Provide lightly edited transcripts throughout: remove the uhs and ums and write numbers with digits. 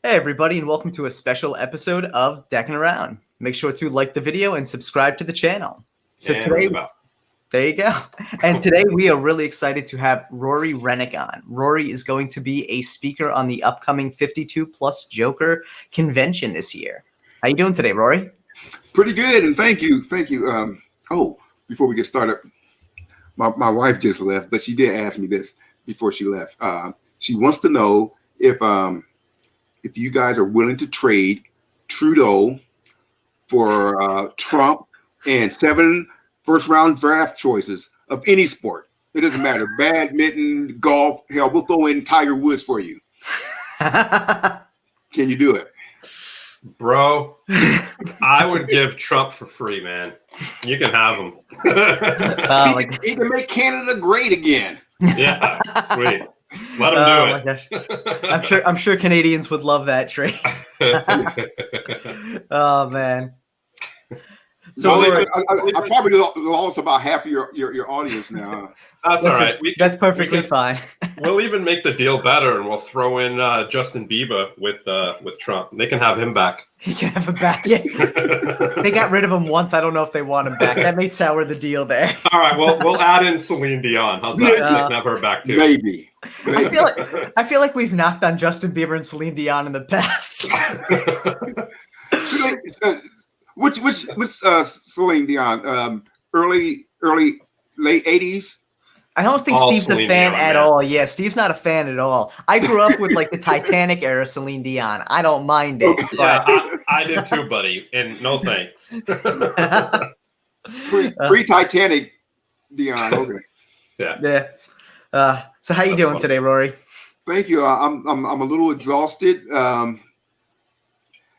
Hey everybody, and welcome to a special episode of Deckin Around. Make sure to like the video and subscribe to the channel. So today, there you go. And today we are really excited to have Rory Rennick on. Rory is going to be a speaker on the upcoming 52 Plus Joker convention this year. How you doing today, Rory? Pretty good, and thank you. Before we get started, my wife just left, but she did ask me this before she left. She wants to know if you guys are willing to trade Trudeau for Trump and 7 first-round draft choices of any sport. It doesn't matter. Badminton, golf, hell, we'll throw in Tiger Woods for you. Can you do it? Bro, I would give Trump for free, man. You can have him. He can make Canada great again. Yeah, sweet. Let him do it. My gosh. I'm sure Canadians would love that trade. Oh man. So I probably lost about half of your audience now. That's all right. That's perfectly fine. We'll even make the deal better, and we'll throw in Justin Bieber with Trump. They can have him back. He can have him back. Yeah. They got rid of him once. I don't know if they want him back. That may sour the deal there. All right. Well, we'll add in Celine Dion. How's that? They can have her back too. Maybe. I feel like we've knocked on Justin Bieber and Celine Dion in the past. Which Celine Dion? Late 80s? I don't think Steve's a fan at all. Yeah, Steve's not a fan at all. I grew up with like the Titanic era Celine Dion. I don't mind it. Okay. But... Yeah, I did too, buddy. And no thanks. Pre-Titanic Dion. Okay. Yeah. So how you doing today, Rory? Thank you. I'm a little exhausted.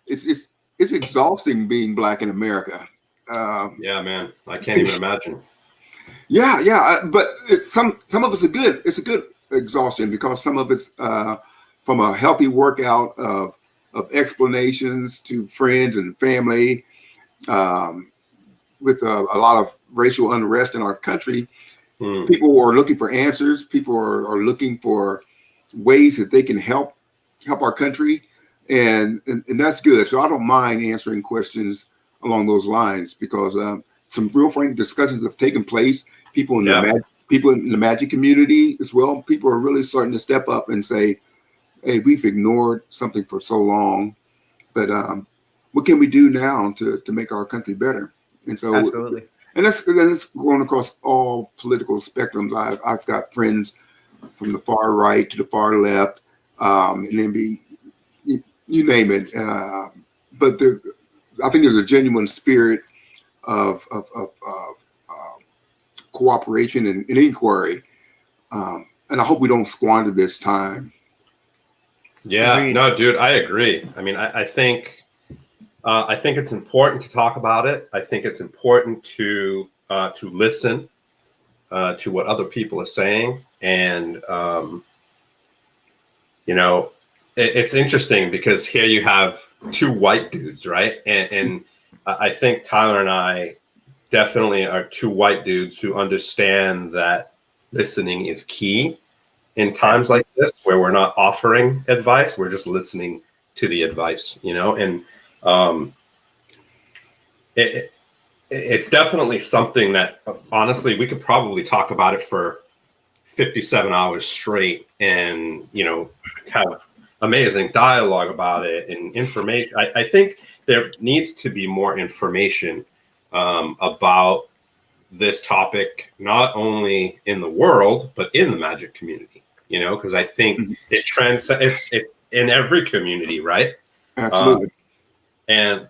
It's exhausting being Black in America. Yeah, man. I can't even imagine. Yeah, but some of it's a good exhaustion because some of it's from a healthy workout of explanations to friends and family, with a lot of racial unrest in our country. People are looking for answers. People are looking for ways that they can help our country, and that's good. So I don't mind answering questions along those lines because some real frank discussions have taken place. People in the magic community as well. People are really starting to step up and say, "Hey, we've ignored something for so long, but what can we do now to make our country better?" And so, absolutely. And that's going across all political spectrums. I've got friends from the far right to the far left, and then you name it. But I think there's a genuine spirit of cooperation and inquiry, and I hope we don't squander this time. Yeah, no, dude, I agree. I mean, I think it's important to talk about it. I think it's important to listen to what other people are saying, and it's interesting because here you have 2 white dudes, right? And I think Tyler and I definitely are 2 white dudes who understand that listening is key in times like this where we're not offering advice, we're just listening to the advice, and it's definitely something that honestly we could probably talk about it for 57 hours straight and have amazing dialogue about it and information. I think there needs to be more information about this topic, not only in the world, but in the magic community, because I think it's in every community, right? Absolutely. And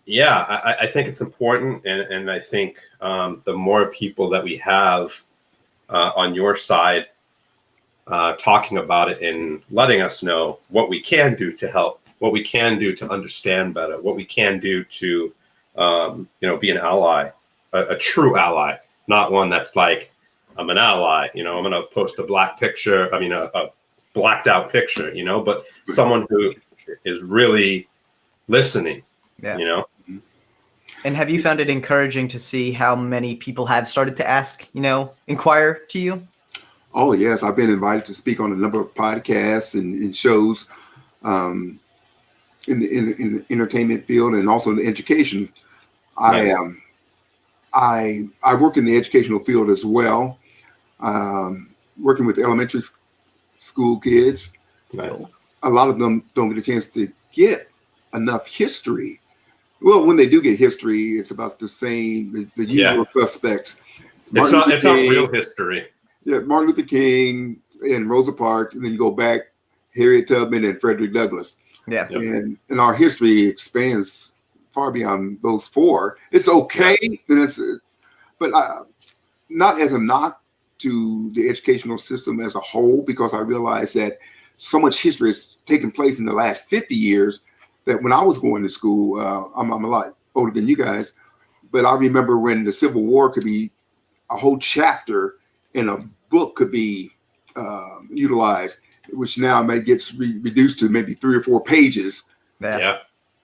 yeah, I think it's important. And I think the more people that we have on your side talking about it and letting us know what we can do to help, what we can do to understand better, what we can do to be an ally, a true ally, not one that's like, I'm an ally, I'm going to post a black picture. I mean, a blacked out picture, but someone who is really listening, And have you found it encouraging to see how many people have started to ask, inquire to you? Oh, yes. I've been invited to speak on a number of podcasts and shows in the entertainment field and also in the education. I work in the educational field as well, working with elementary school kids. Nice. A lot of them don't get a chance to get enough history. Well, when they do get history, it's about the same, the usual suspects. It's not real history. Yeah, Martin Luther King and Rosa Parks, and then you go back, Harriet Tubman and Frederick Douglass. Yeah. And our history expands far beyond those four. It's okay, but not as a knock to the educational system as a whole, because I realize that so much history has taken place in the last 50 years that when I was going to school, I'm a lot older than you guys, but I remember when the Civil War could be a whole chapter in a book could be utilized, which now may get reduced to maybe 3 or 4 pages. Yeah.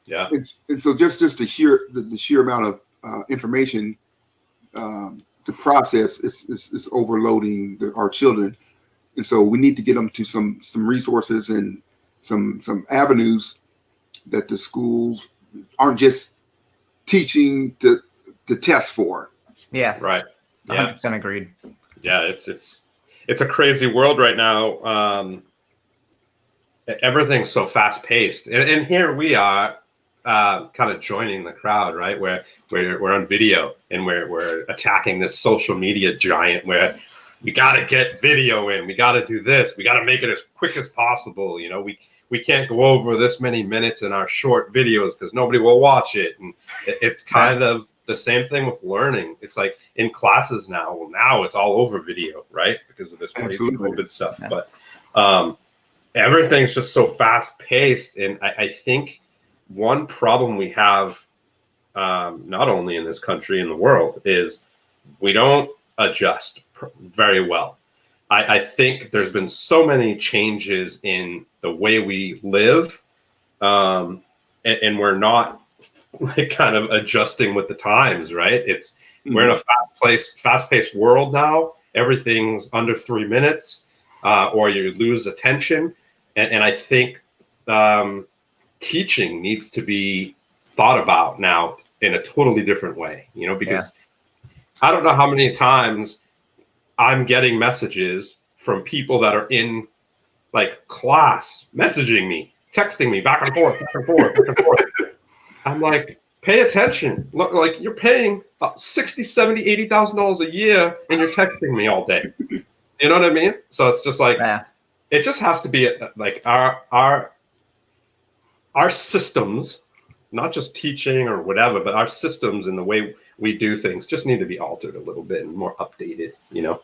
And so just the sheer amount of information to process is overloading our children, and so we need to get them to some resources and some avenues that the schools aren't just teaching to test for. Yeah. Right. 100% agreed. Yeah, it's a crazy world right now. Everything's so fast paced, and here we are, kind of joining the crowd, right? Where we're on video and we're attacking this social media giant where we got to get video in, we got to do this, we got to make it as quick as possible. You know, we can't go over this many minutes in our short videos because nobody will watch it, and it's kind of the same thing with learning. It's like in classes now. Well, now it's all over video, right? Because of this crazy COVID stuff. Yeah. But everything's just so fast paced, and I think one problem we have, not only in this country, in the world, is we don't adjust very well. I think there's been so many changes in the way we live, and we're not like kind of adjusting with the times, right? We're in a fast-paced world now. Everything's under 3 minutes, or you lose attention, and I think teaching needs to be thought about now in a totally different way, you know, because I don't know how many times I'm getting messages from people that are in like class messaging me, texting me back and forth. I'm like, pay attention. Look, like you're paying $60,000, $70,000, $80,000 a year and you're texting me all day. You know what I mean? So it's just like, it just has to be like our systems, not just teaching or whatever, but our systems and the way we do things just need to be altered a little bit and more updated, you know?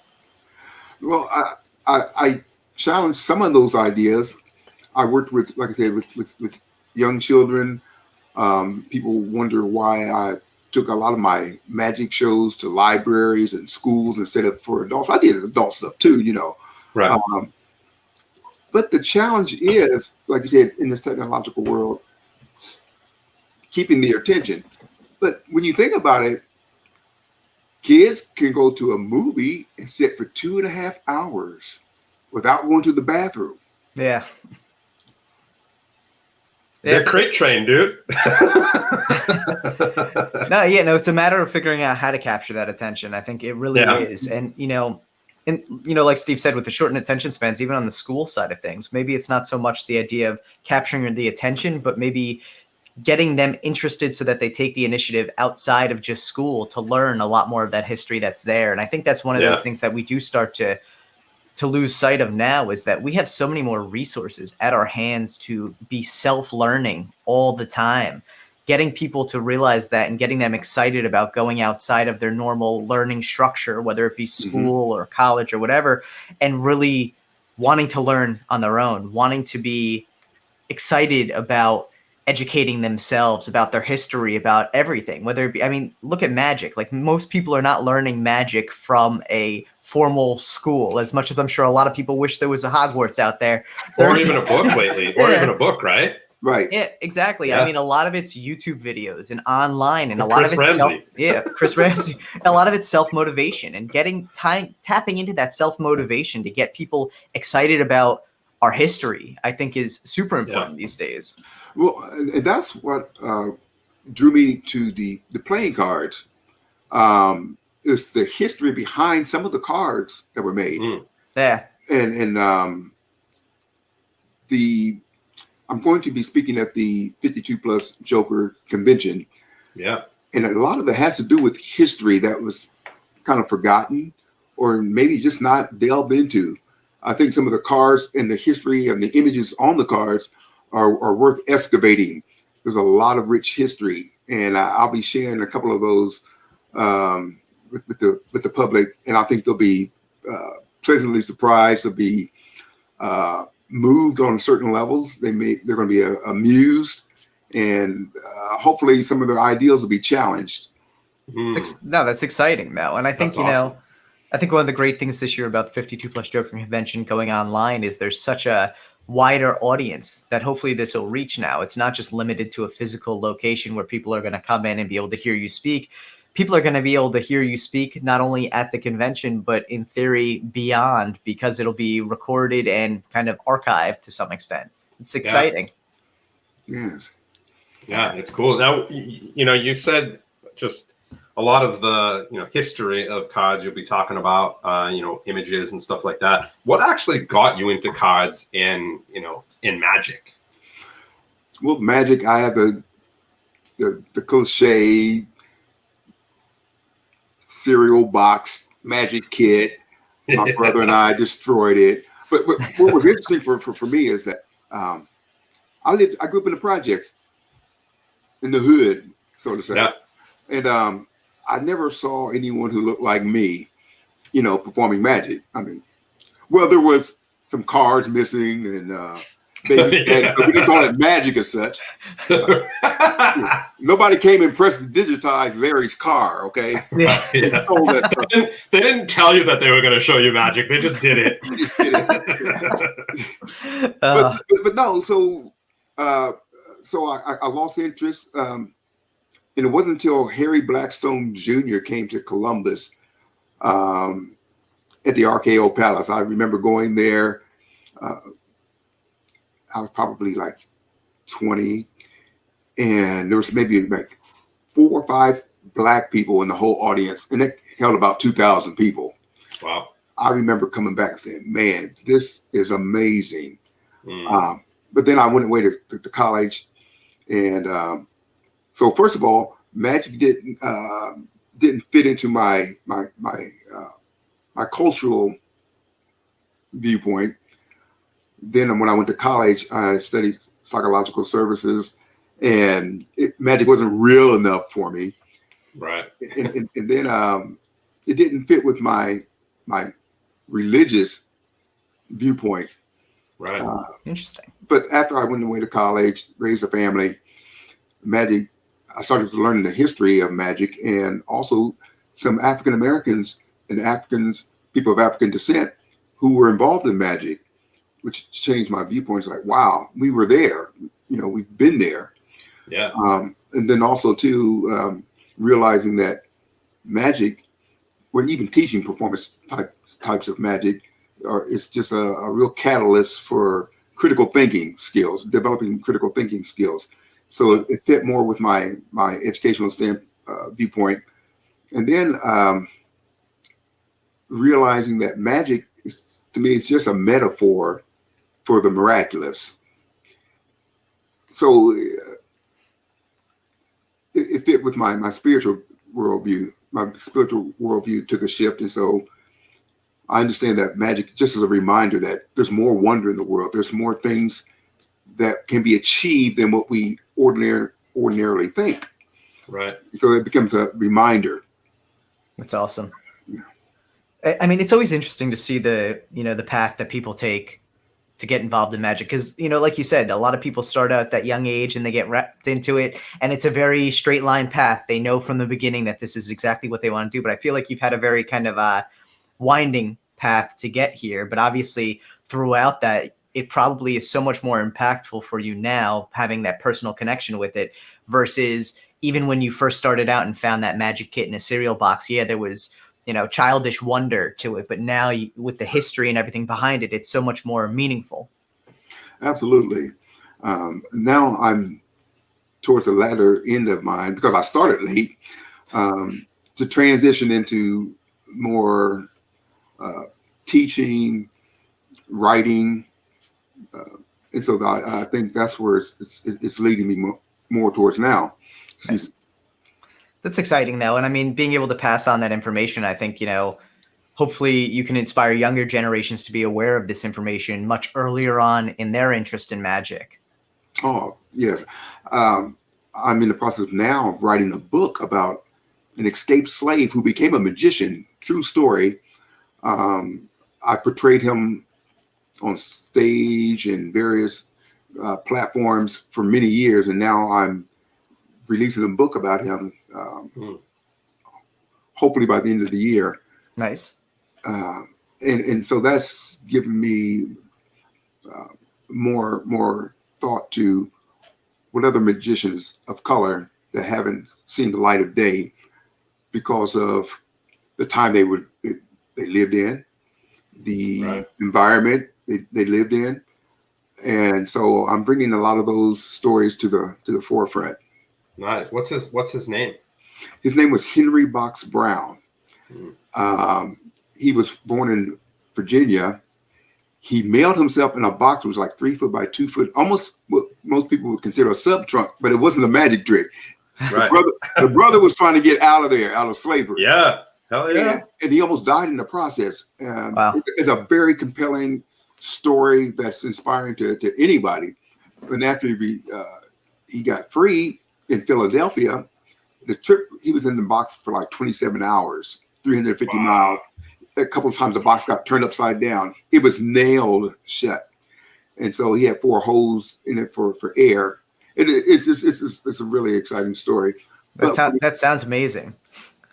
Well, I challenged some of those ideas. I worked with, like I said, with young children. People wonder why I took a lot of my magic shows to libraries and schools instead of for adults. I did adult stuff too, you know. Right. But the challenge is, like you said, in this technological world, keeping their attention. But when you think about it, kids can go to a movie and sit for 2.5 hours without going to the bathroom. Yeah. They're crate trained, dude. No, it's a matter of figuring out how to capture that attention. I think it really is. And, like Steve said, with the shortened attention spans, even on the school side of things, maybe it's not so much the idea of capturing the attention, but maybe getting them interested so that they take the initiative outside of just school to learn a lot more of that history that's there. And I think that's one of those things that we do start to lose sight of now, is that we have so many more resources at our hands to be self-learning all the time, getting people to realize that and getting them excited about going outside of their normal learning structure, whether it be school or college or whatever, and really wanting to learn on their own, wanting to be excited about educating themselves about their history, about everything, whether it be, look at magic. Like, most people are not learning magic from a formal school, as much as I'm sure a lot of people wish there was a Hogwarts out there. Or even a book lately, or even a book, right? Right. Yeah, exactly. Yeah. A lot of it's YouTube videos and online, and a lot Chris of it's Ramsey. Chris Ramsey. A lot of it's self-motivation and tapping into that self-motivation to get people excited about our history, I think is super important these days. Well, and that's what drew me to the playing cards. Is the history behind some of the cards that were made. Yeah. And I'm going to be speaking at the 52 Plus Joker convention. Yeah. And a lot of it has to do with history that was kind of forgotten or maybe just not delved into. I think some of the cards and the history and the images on the cards are worth excavating. There's a lot of rich history, and I'll be sharing a couple of those with the public, and I think they'll be pleasantly surprised. They'll be moved on certain levels. They're going to be amused, and hopefully some of their ideals will be challenged. No, that's exciting though, and I think awesome. I think one of the great things this year about the 52 Plus Joker convention going online is there's such a wider audience that hopefully this will reach now. It's not just limited to a physical location where people are going to come in and be able to hear you speak. People are going to be able to hear you speak not only at the convention, but in theory beyond, because it'll be recorded and kind of archived to some extent. It's exciting. Yes. Yeah, it's cool. Now, you said just a lot of the history of cards you'll be talking about, images and stuff like that. What actually got you into cards in Magic? Well, Magic, I have the cliche cereal box Magic kit. My brother and I destroyed it. But what was interesting for me is that I grew up in the projects, in the hood, so to say. Yeah. And I never saw anyone who looked like me, performing Magic. I mean, well, there was some cards missing and baby, yeah. But we didn't call it Magic as such. Nobody came and pressed digitize Larry's car, okay? Yeah. They didn't tell you that they were going to show you Magic. They just did it. But no, so I lost interest. And it wasn't until Harry Blackstone Jr. came to Columbus at the RKO Palace. I remember going there. I was probably like 20, and there was maybe like 4 or 5 Black people in the whole audience, and it held about 2,000 people. Wow. I remember coming back and saying, man, this is amazing. But then I went away to college, and so first of all, Magic didn't fit into my cultural viewpoint. Then when I went to college, I studied psychological services, and Magic wasn't real enough for me. Right. And then it didn't fit with my religious viewpoint. Right. Interesting. But after I went away to college, raised a family, Magic, I started to learn the history of Magic, and also some African Americans and people of African descent who were involved in Magic, which changed my viewpoints. Like, wow, we were there. We've been there. Yeah. And then also too, realizing that Magic, or even teaching performance types of Magic, it's just a real catalyst for critical thinking skills, developing critical thinking skills. So it fit more with my educational viewpoint. And then realizing that Magic is, to me, it's just a metaphor for the miraculous. So it fit with my spiritual worldview. My spiritual worldview took a shift, and so I understand that Magic just as a reminder that there's more wonder in the world. There's more things that can be achieved than what we ordinarily think. Right. So it becomes a reminder. That's awesome. Yeah. I mean, it's always interesting to see the path that people take to get involved in Magic. Because, like you said, a lot of people start out at that young age and they get wrapped into it. And it's a very straight line path. They know from the beginning that this is exactly what they want to do. But I feel like you've had a very kind of winding path to get here. But obviously throughout that, it probably is so much more impactful for you now, having that personal connection with it, versus even when you first started out and found that Magic kit in a cereal box. Yeah, there was, childish wonder to it, but now with the history and everything behind it, it's so much more meaningful. Absolutely. Now I'm towards the latter end of mine because I started late to transition into more teaching, writing, and so I think that's where it's leading me more towards now. Nice. That's exciting, though, and I mean, being able to pass on that information, I think hopefully you can inspire younger generations to be aware of this information much earlier on in their interest in magic. Oh, yes. I'm in the process now of writing a book about an escaped slave who became a magician. True story. I portrayed him on stage and various platforms for many years, and now I'm releasing a book about him, hopefully by the end of the year. Nice. And so that's given me more thought to what other magicians of color that haven't seen the light of day because of the time they lived in, the environment they lived in. And so I'm bringing a lot of those stories to the forefront. Nice. What's his name? His name was Henry Box Brown. He was born in Virginia. He mailed himself in a box that was like 3 foot by 2 foot, almost what most people would consider a sub trunk, but it wasn't a magic trick. Right. The brother was trying to get out of slavery. Yeah. Hell yeah. And he almost died in the process. Wow. It's a very compelling story that's inspiring to anybody. And after he got free in Philadelphia, the trip, he was in the box for like 27 hours, 350 miles. A couple of times the box got turned upside down. It was nailed shut. And so he had 4 holes in it for air. It's a really exciting story. That sounds amazing.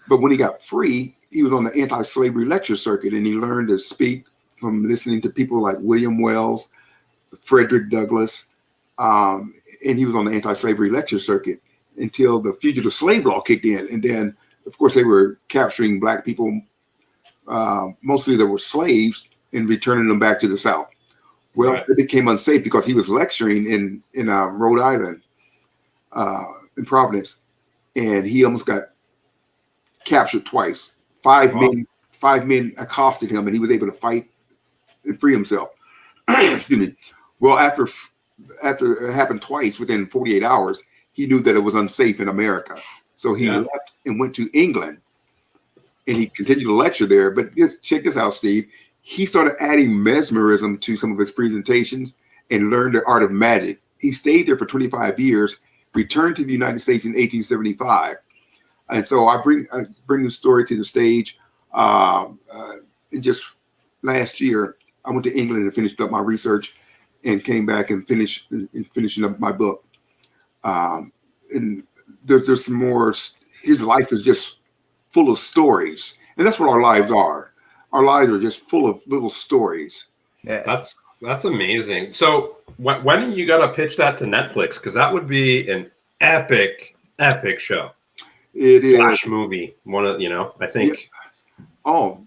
But when he got free, he was on the anti-slavery lecture circuit, and he learned to speak from listening to people like William Wells, Frederick Douglass, and he was on the anti-slavery lecture circuit until the fugitive slave law kicked in. And then, of course, they were capturing Black people, mostly that were slaves, and returning them back to the South. Well, It became unsafe because he was lecturing in Rhode Island, in Providence, and he almost got captured twice. Five men accosted him, and he was able to fight and free himself. Excuse me. Well, after it happened twice within 48 hours, he knew that it was unsafe in America. So he left and went to England, and he continued to lecture there. But check this out, Steve. He started adding mesmerism to some of his presentations and learned the art of magic. He stayed there for 25 years, returned to the United States in 1875. And so I bring the story to the stage. And just last year, I went to England and finished up my research and came back and finishing up my book. And there's some more. His life is just full of stories. And that's what our lives are. Our lives are just full of little stories. Yeah, that's amazing. So when are you gonna pitch that to Netflix? Because that would be an epic show. It is movie. I think. Oh,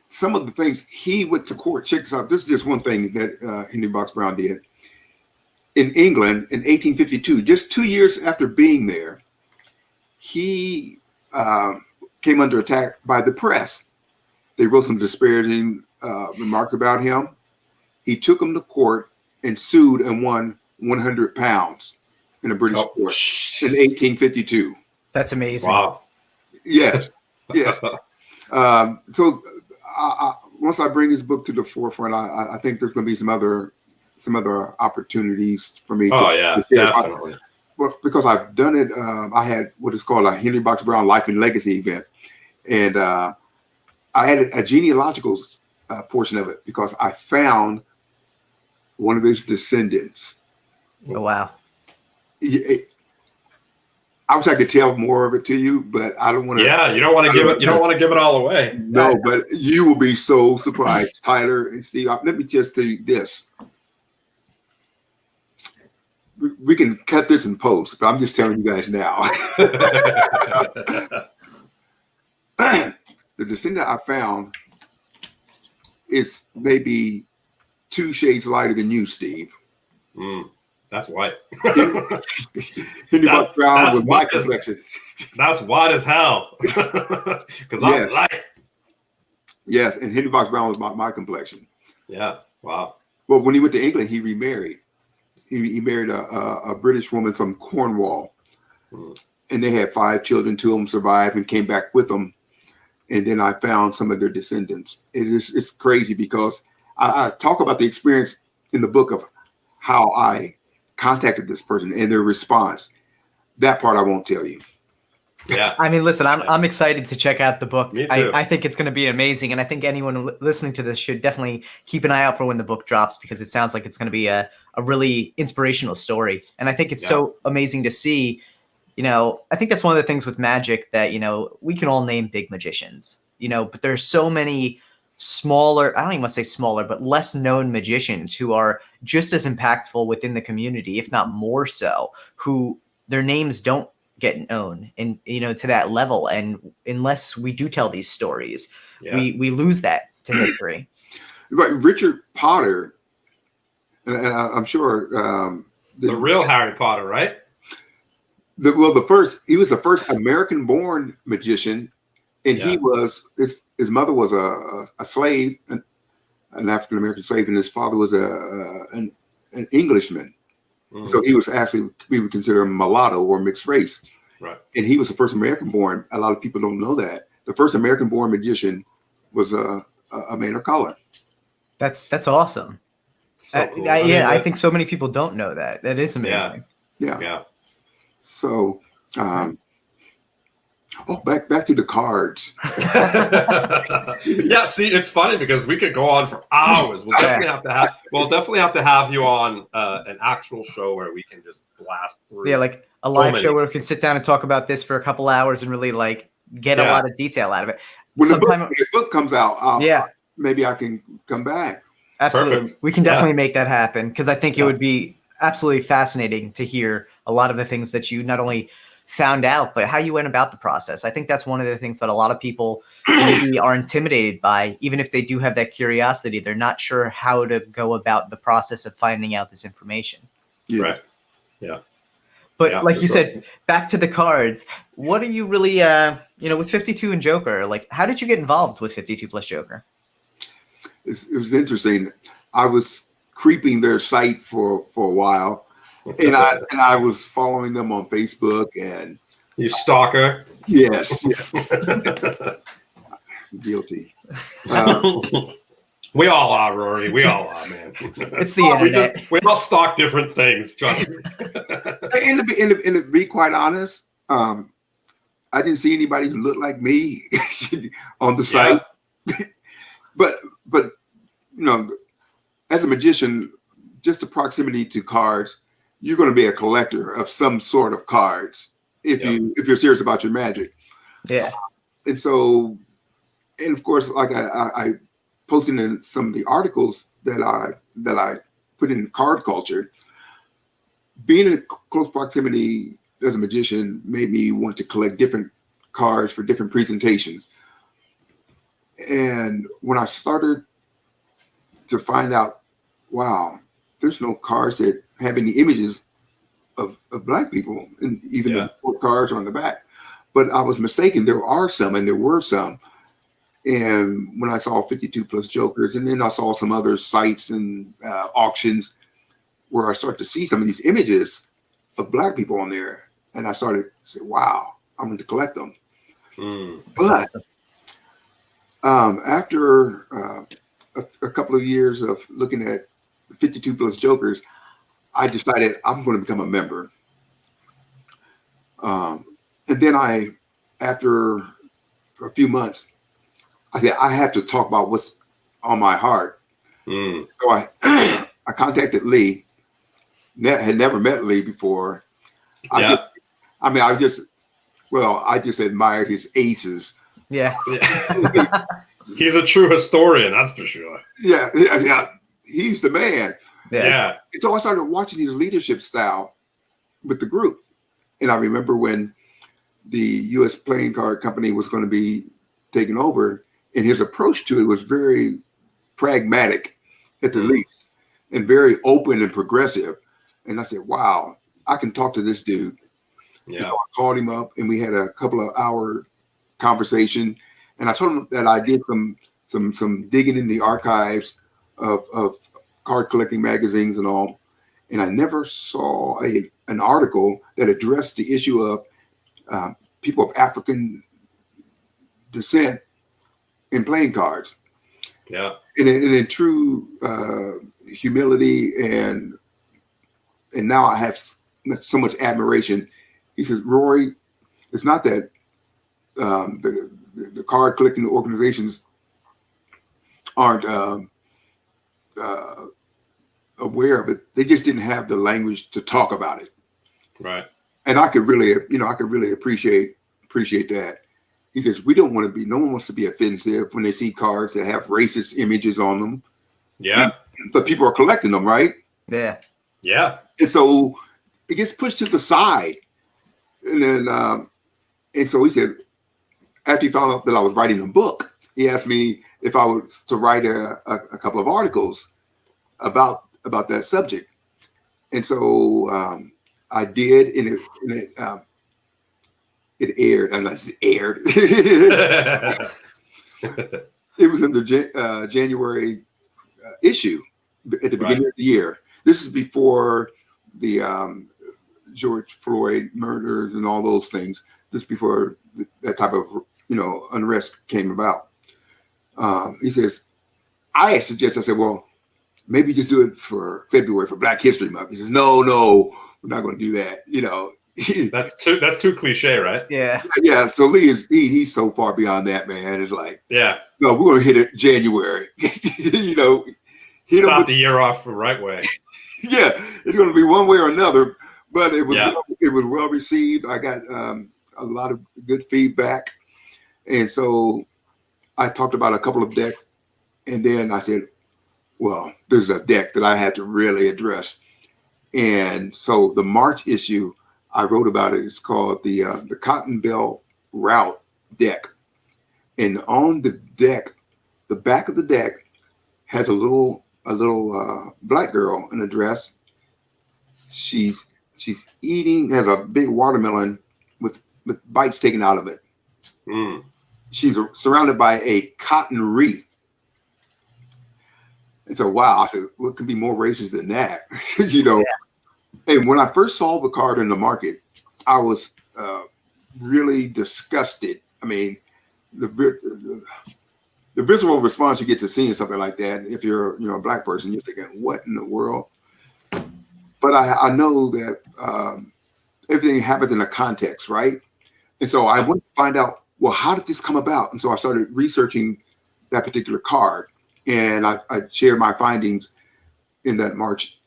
some of the things he went to court. Check this out. This is just one thing that Henry Box Brown did. In England in 1852, just 2 years after being there, he came under attack by the press. They wrote some disparaging remarks about him. He took them to court and sued and won £100 in a British court in 1852. That's amazing. Wow. Yes. Yes. So once I bring his book to the forefront, I think there's going to be some other opportunities for me. To definitely. Well, because I've done it. I had what is called a Henry Box Brown Life and Legacy event, and I added a genealogical portion of it because I found one of his descendants. Oh, wow. I wish I could tell more of it to you, but I don't want to. Yeah, you don't want to give it. You don't want to give it all away. No, but you will be so surprised, Tyler and Steve. Let me just tell you this: we can cut this in post, but I'm just telling you guys now. The descendant I found is maybe 2 shades lighter than you, Steve. That's white. Henry Box Brown was my complexion. That's white as hell. Because I'm black. Yes, and Henry Box Brown was my complexion. Yeah. Wow. Well, when he went to England, he remarried. He married a British woman from Cornwall, and they had 5 children. 2 of them survived and came back with them. And then I found some of their descendants. It's crazy because I talk about the experience in the book of how I contacted this person and their response. That part I won't tell you. Yeah. I mean, listen, I'm excited to check out the book. Me too. I think it's going to be amazing. And I think anyone listening to this should definitely keep an eye out for when the book drops, because it sounds like it's going to be a really inspirational story. And I think it's so amazing to see, you know, I think that's one of the things with magic that, you know, we can all name big magicians, you know, but there's so many smaller, I don't even want to say smaller, but less known magicians who are just as impactful within the community, if not more so, who their names don't get known and, you know, to that level. And unless we do tell these stories, we lose that to history. Right. Richard Potter, and I'm sure the real Harry Potter, right? He was the first American-born magician, and he was his mother was a slave, an African-American slave, and his father was an Englishman. So he was actually, we would consider him mulatto or mixed race. Right. And he was the first American-born. A lot of people don't know that. The first American-born magician was a man of color. That's awesome. So cool. I think so many people don't know that. That is amazing. Yeah. So, back to the cards. Yeah, see, it's funny because we could go on for hours. We'll definitely have to have you on an actual show where we can just blast through. Yeah, like a live show where we can sit down and talk about this for a couple hours and really like get a lot of detail out of it. When the book comes out, maybe I can come back. Absolutely. Perfect. We can definitely make that happen, because I think it would be absolutely fascinating to hear a lot of the things that you not only found out, but how you went about the process. I think that's one of the things that a lot of people maybe are intimidated by, even if they do have that curiosity. They're not sure how to go about the process of finding out this information. Yeah. Right. Yeah. But like you said, back to the cards, what are you really, with 52 and Joker, like, how did you get involved with 52 plus Joker? It was interesting. I was creeping their site for a while, and I was following them on Facebook. And you stalker? Yes. Guilty. We all are, Rory. We all are, man. It's the internet. We all stalk different things. Trust me. And to be quite honest, I didn't see anybody who looked like me on the site. But you know, as a magician, just the proximity to cards, you're going to be a collector of some sort of cards if you're serious about your magic. Yeah. And so, and of course, like I posted in some of the articles that I put in card culture, being in close proximity as a magician made me want to collect different cards for different presentations. And when I started to find out, wow, there's no cards that have any images of Black people, and even the cards on the back. But I was mistaken. There are some, and there were some. And when I saw 52 plus Jokers, and then I saw some other sites and auctions where I started to see some of these images of Black people on there, and I started to say, wow, I'm going to collect them. But after a couple of years of looking at 52 plus Jokers, I decided I'm going to become a member. And then after a few months, I said, I have to talk about what's on my heart. So I contacted Lee. Had never met Lee before. I just admired his aces. Yeah. He's a true historian, that's for sure. Yeah. He's the man. Yeah. And so I started watching his leadership style with the group. And I remember when the U.S. playing card company was going to be taken over, and his approach to it was very pragmatic at the least. and very open and progressive. And I said, wow, I can talk to this dude. Yeah. So I called him up and we had a couple of hour conversation. And I told him that I did some digging in the archives of card collecting magazines and all. And I never saw an article that addressed the issue of people of African descent in playing cards. Yeah. And in true humility and now I have so much admiration. He says, Rory, it's not that the card collecting organizations aren't aware of it. They just didn't have the language to talk about it. Right. And I could really, appreciate that. He says, no one wants to be offensive when they see cards that have racist images on them. Yeah. But people are collecting them, right? Yeah. Yeah. And so it gets pushed to the side. And then, and so he said, after he found out that I was writing a book, he asked me if I was to write a couple of articles about that subject. And so I did, and it aired. I'm not aired. It was in the January issue at the beginning of the year. This is before the George Floyd murders and all those things. This is before that type of unrest came about. He says, I said, well, maybe just do it for February for Black History Month. He says, no, we're not going to do that. That's too cliche, right? Yeah. Yeah. So Lee he's so far beyond that, man. It's like, yeah, no, we're going to hit it January. Start the year off the right way. Yeah, it's going to be one way or another. But it was well received. I got a lot of good feedback, and so I talked about a couple of decks, and then I said, well, there's a deck that I had to really address. And so the March issue, I wrote about it. It's called the Cotton Bell Route deck. And on the deck, the back of the deck has a little black girl in a dress. She's eating, has a big watermelon with bites taken out of it. Mm. She's surrounded by a cotton wreath. And so, wow, I said, what could be more racist than that? Yeah. And when I first saw the card in the market, I was really disgusted. I mean, the visceral response you get to seeing something like that, if you're a Black person, you're thinking, what in the world? But I know that everything happens in a context, right? And so I wanted to find out, well, how did this come about? And so I started researching that particular card. And I shared my findings in that March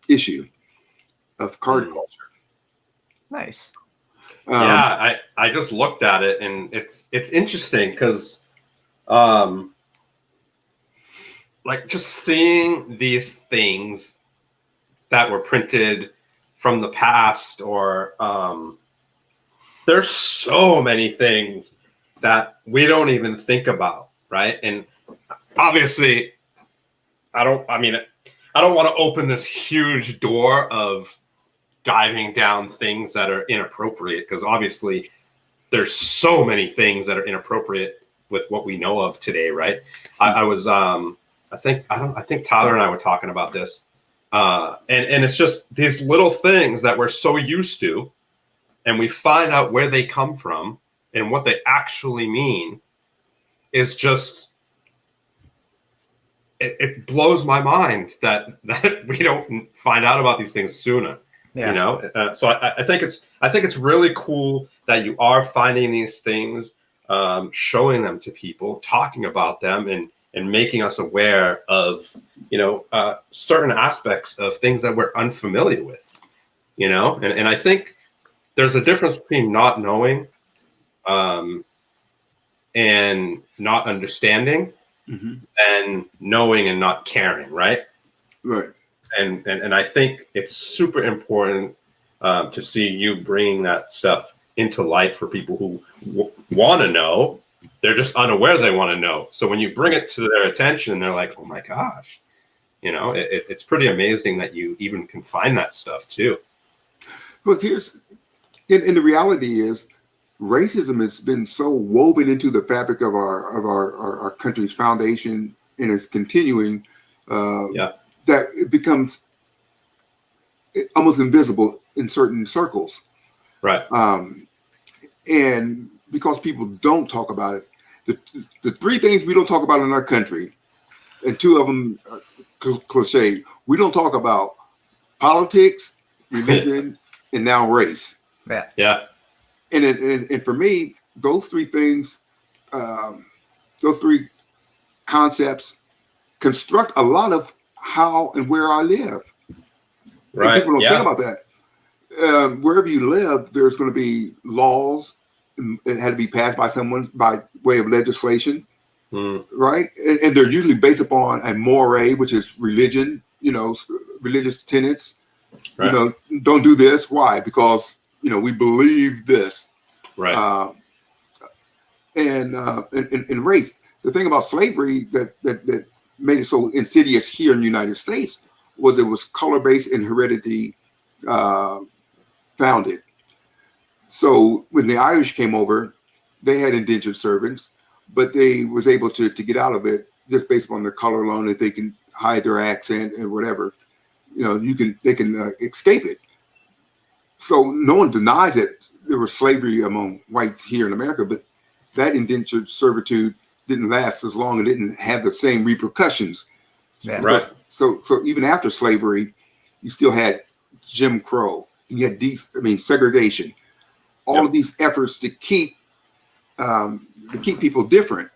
issue of Card Culture. Nice. Yeah, I just looked at it, and it's interesting because, like, just seeing these things that were printed from the past, or there's so many things that we don't even think about, right? And obviously, I don't want to open this huge door of diving down things that are inappropriate, because obviously there's so many things that are inappropriate with what we know of today, right? I think Tyler and I were talking about this, and it's just these little things that we're so used to, and we find out where they come from and what they actually mean is just, it blows my mind that we don't find out about these things sooner. Yeah. So I think it's really cool that you are finding these things, showing them to people, talking about them, and making us aware of certain aspects of things that we're unfamiliar with. And I think there's a difference between not knowing and not understanding, mm-hmm. and knowing and not caring, right? Right. And I think it's super important to see you bringing that stuff into light for people who want to know. They're just unaware they want to know. So when you bring it to their attention, they're like, oh my gosh, You know, it's pretty amazing that you even can find that stuff too. Look, and the reality is, racism has been so woven into the fabric of our country's foundation, and it's continuing. That it becomes almost invisible in certain circles. Right. And because people don't talk about it, the three things we don't talk about in our country, and two of them are cliche. We don't talk about politics, religion, and now race. Yeah. Yeah. And for me, those three things, those three concepts construct a lot of how and where I live. Right. And people don't think about that. Wherever you live, there's going to be laws. It had to be passed by someone by way of legislation, right? And they're usually based upon a moray, which is religion, religious tenets. Right. Don't do this. Why? Because we believe this. Right. And race. The thing about slavery that made it so insidious here in the United States was it was color-based and heredity founded. So when the Irish came over, they had indentured servants, but they was able to get out of it just based upon their color alone, that they can hide their accent and whatever. They can escape it. So no one denies that there was slavery among whites here in America, but that indentured servitude didn't last as long and didn't have the same repercussions. Yeah. Right. So even after slavery, you still had Jim Crow, and you had segregation. All of these efforts to keep people different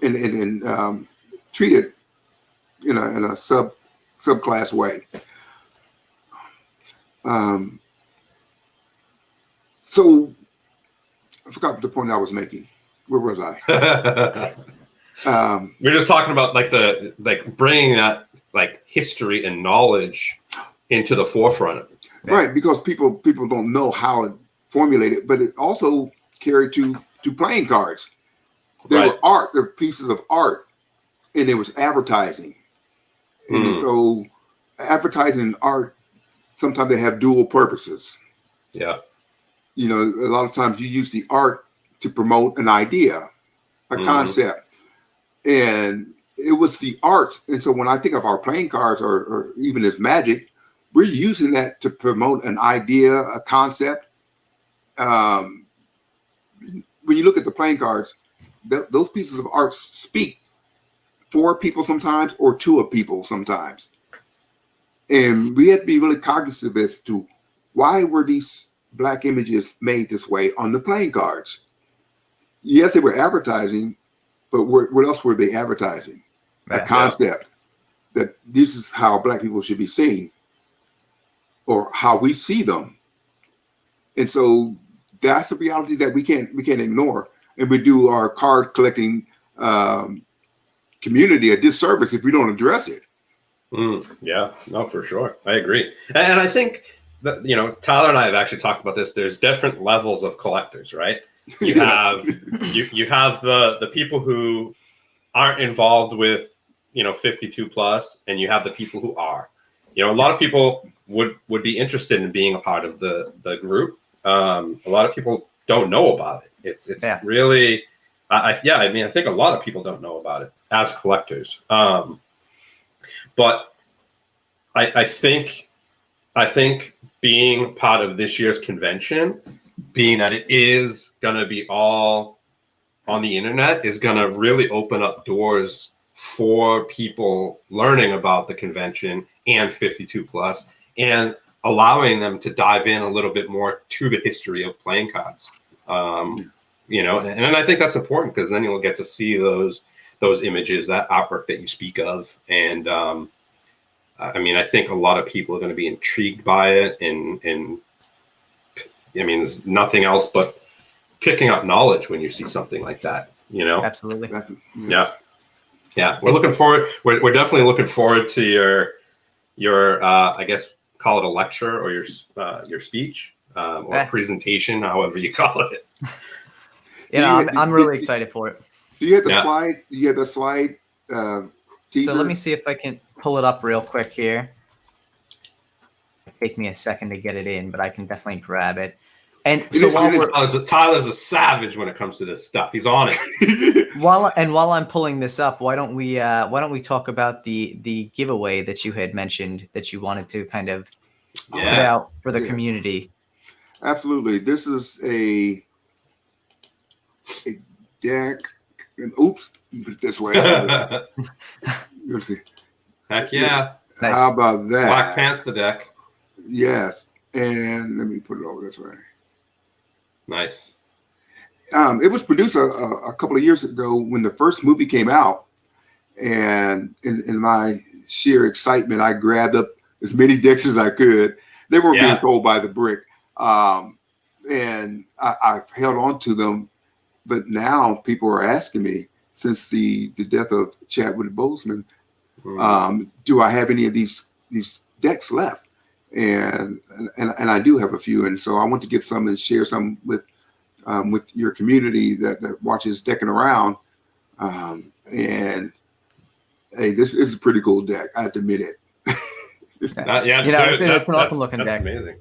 and treated in a subclass way. So I forgot the point I was making. Where was I? We're just talking about bringing that history and knowledge into the forefront of it. Right, because people don't know how it formulated, but it also carried to playing cards. There were art, there were pieces of art, and there was advertising. And so advertising and art, sometimes they have dual purposes. Yeah. A lot of times you use the art to promote an idea, a concept. And it was the arts. And so when I think of our playing cards or even as magic, we're using that to promote an idea, a concept. When you look at the playing cards, those pieces of art speak for people sometimes or to a people sometimes. And we have to be really cognizant as to why were these Black images made this way on the playing cards. Yes, they were advertising, but what else were they advertising? A concept that this is how Black people should be seen, or how we see them. And so that's the reality that we can't ignore. And we do our card collecting community a disservice if we don't address it. Yeah, no, for sure. I agree. And I think that, Tyler and I have actually talked about this. There's different levels of collectors, right? You have you have the people who aren't involved with 52 plus, and you have the people who are. A lot of people would be interested in being a part of the group. A lot of people don't know about it. It's really I think a lot of people don't know about it as collectors. But I think being part of this year's convention, being that it is going to be all on the internet, is going to really open up doors for people learning about the convention and 52 plus, and allowing them to dive in a little bit more to the history of playing cards. And I think that's important, because then you'll get to see those images, that artwork that you speak of. And I think a lot of people are going to be intrigued by it, and there's nothing else but picking up knowledge when you see something like that. Absolutely. Yeah. We're looking forward. We're definitely looking forward to your I guess call it a lecture or your speech or presentation, however you call it. I'm really excited for it. Do you have the slide? Do you have the slide? So let me see if I can. pull it up real quick here. It'll take me a second to get it in, but I can definitely grab it. And so Tyler's a savage when it comes to this stuff. He's on it. while I'm pulling this up, why don't we talk about the giveaway that you had mentioned that you wanted to kind of put out for the community? Absolutely. This is a deck. Oops, put it this way. You'll see. Heck yeah. Nice. How about that? Black Panther deck. Yes. And let me put it over this way. Nice. It was produced a couple of years ago when the first movie came out. And in my sheer excitement, I grabbed up as many decks as I could. They weren't being sold by the brick. And I've held on to them. But now people are asking me, since the death of Chadwick Boseman, do I have any of these decks left? And I do have a few, and so I want to give some and share some with your community that watches Deckin Around. And hey, this is a pretty cool deck. I have to admit it. It's an awesome looking deck. Amazing.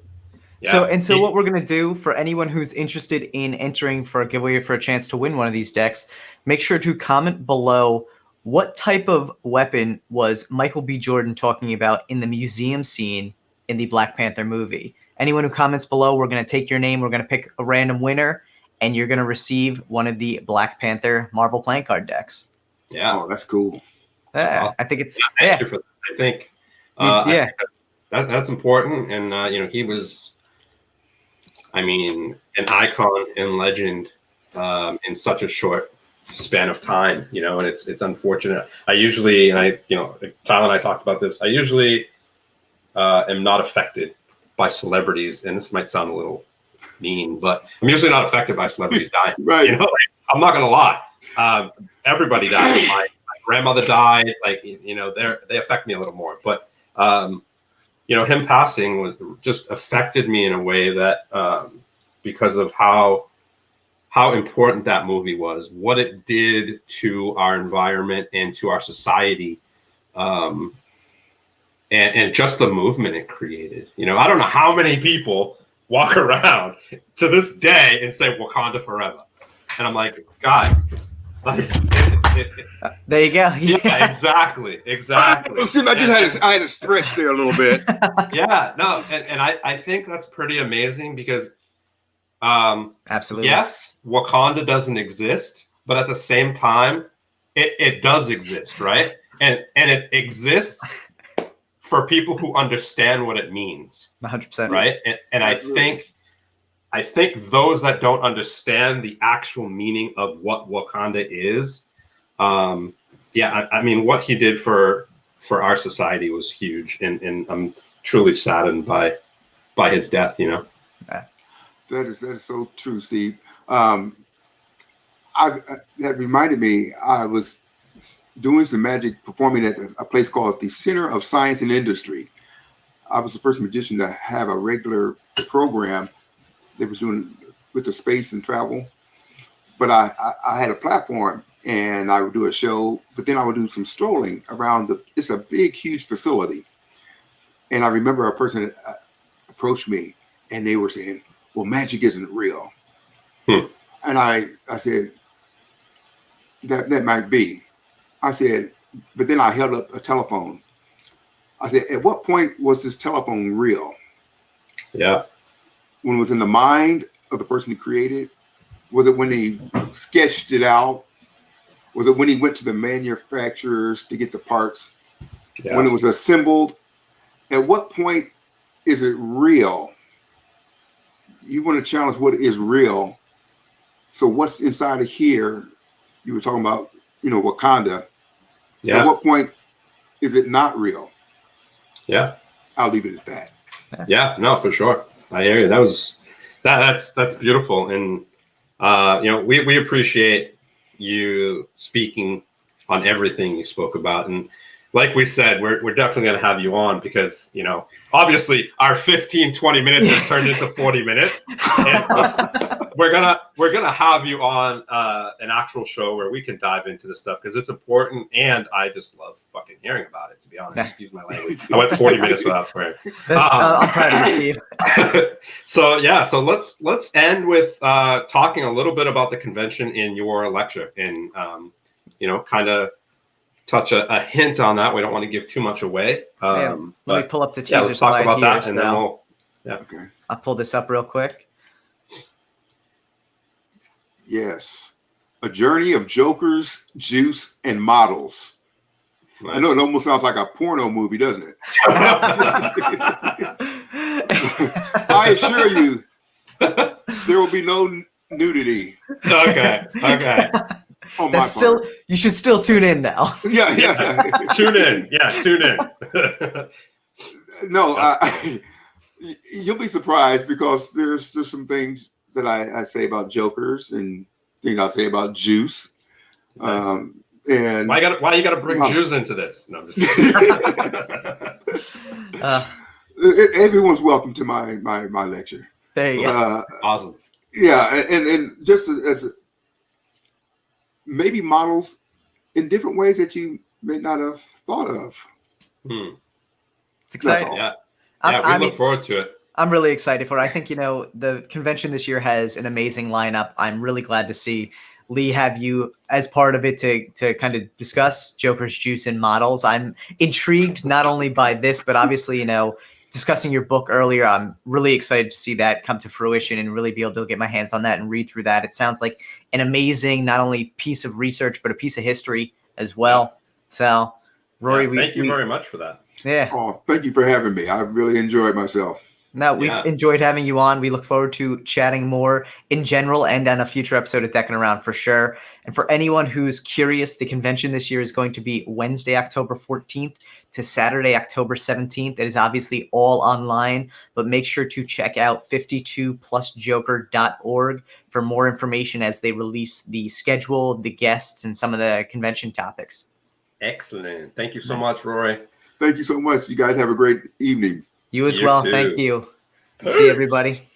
Yeah. So what we're going to do for anyone who's interested in entering for a giveaway for a chance to win one of these decks, make sure to comment below what type of weapon was Michael B. Jordan talking about in the museum scene in the Black Panther movie. Anyone who comments below, we're going to take your name, we're going to pick a random winner, and you're going to receive one of the Black Panther Marvel playing card decks. Yeah. Oh, that's cool. Yeah, I think it's... Thank you for that. I think that's important. And, he was... an icon and legend in such a short span of time, and it's unfortunate. Tyler and I talked about this. I usually am not affected by celebrities, and this might sound a little mean, but I'm usually not affected by celebrities dying. Right. I'm not going to lie. Everybody died. My grandmother died. They affect me a little more, but him passing just affected me in a way that because of how important that movie was, what it did to our environment and to our society, and just the movement it created. I don't know how many people walk around to this day and say Wakanda Forever, and I'm like, guys, there you go. Yeah, exactly. I had to stretch there a little bit. Yeah, no, and I think that's pretty amazing because, absolutely, yes, Wakanda doesn't exist, but at the same time, it does exist, right? And it exists for people who understand what it means. 100%, right? And I think those that don't understand the actual meaning of what Wakanda is, what he did for our society was huge, and I'm truly saddened by his death. That is so true, Steve. That reminded me, I was doing some magic performing at a place called the Center of Science and Industry. I was the first magician to have a regular program that was doing with the space and travel. But I had a platform, and I would do a show, but then I would do some strolling around it's a big, huge facility. And I remember a person approached me, and they were saying, well, magic isn't real. And I said, that might be. I said, but then I held up a telephone. I said, at what point was this telephone real? Yeah. When it was in the mind of the person who created? Was it when he sketched it out? Was it when he went to the manufacturers to get the parts? Yeah. When it was assembled? At what point is it real? You want to challenge what is real. So what's inside of here? You were talking about, Wakanda. Yeah. At what point is it not real? Yeah. I'll leave it at that. Yeah, no, for sure. I hear you. That's beautiful. And we appreciate you speaking on everything you spoke about. And like we said, we're definitely going to have you on because, you know, obviously our 15, 20 minutes has turned into 40 minutes. And we're gonna have you on an actual show where we can dive into this stuff because it's important, and I just love fucking hearing about it, to be honest. Excuse my language. I went 40 minutes without swearing. I'm proud of you, Steve. So let's end with talking a little bit about the convention in your lecture and you know, kind of touch a hint on that. We don't want to give too much away. Let me pull up the teaser let's talk about that, and then we'll. Okay. I'll pull this up real quick. Yes. A journey of jokers, juice, and models. Nice. I know it almost sounds like a porno movie, doesn't it? I assure you, there will be no nudity. Okay. That's still. You should still tune in now. Yeah. Tune in. Yeah, tune in. No, you'll be surprised because there's some things that I say about jokers and things I say about juice. Nice. And why you gotta bring Jews into this? No, I'm just everyone's welcome to my lecture. There you go. Awesome. Yeah, and just as maybe models in different ways that you may not have thought of. It's exciting. Yeah, we look forward to it. I'm really excited for it. I think, you know, the convention this year has an amazing lineup. I'm really glad to see Lee have you as part of it to kind of discuss Joker's juice and models. I'm intrigued not only by this, but obviously, you know, discussing your book earlier. I'm really excited to see that come to fruition and really be able to get my hands on that and read through that. It sounds like an amazing, not only piece of research, but a piece of history as well. So, Rory, thank you very much for that. Yeah. Oh, thank you for having me. I've really enjoyed myself. No, we've enjoyed having you on. We look forward to chatting more in general and on a future episode of Deckin Around for sure. And for anyone who's curious, the convention this year is going to be Wednesday, October 14th to Saturday, October 17th. It is obviously all online, but make sure to check out 52plusjoker.org for more information as they release the schedule, the guests, and some of the convention topics. Excellent. Thank you so much, Rory. Thank you so much. You guys have a great evening. You as well. Too. Thank you. See you, everybody.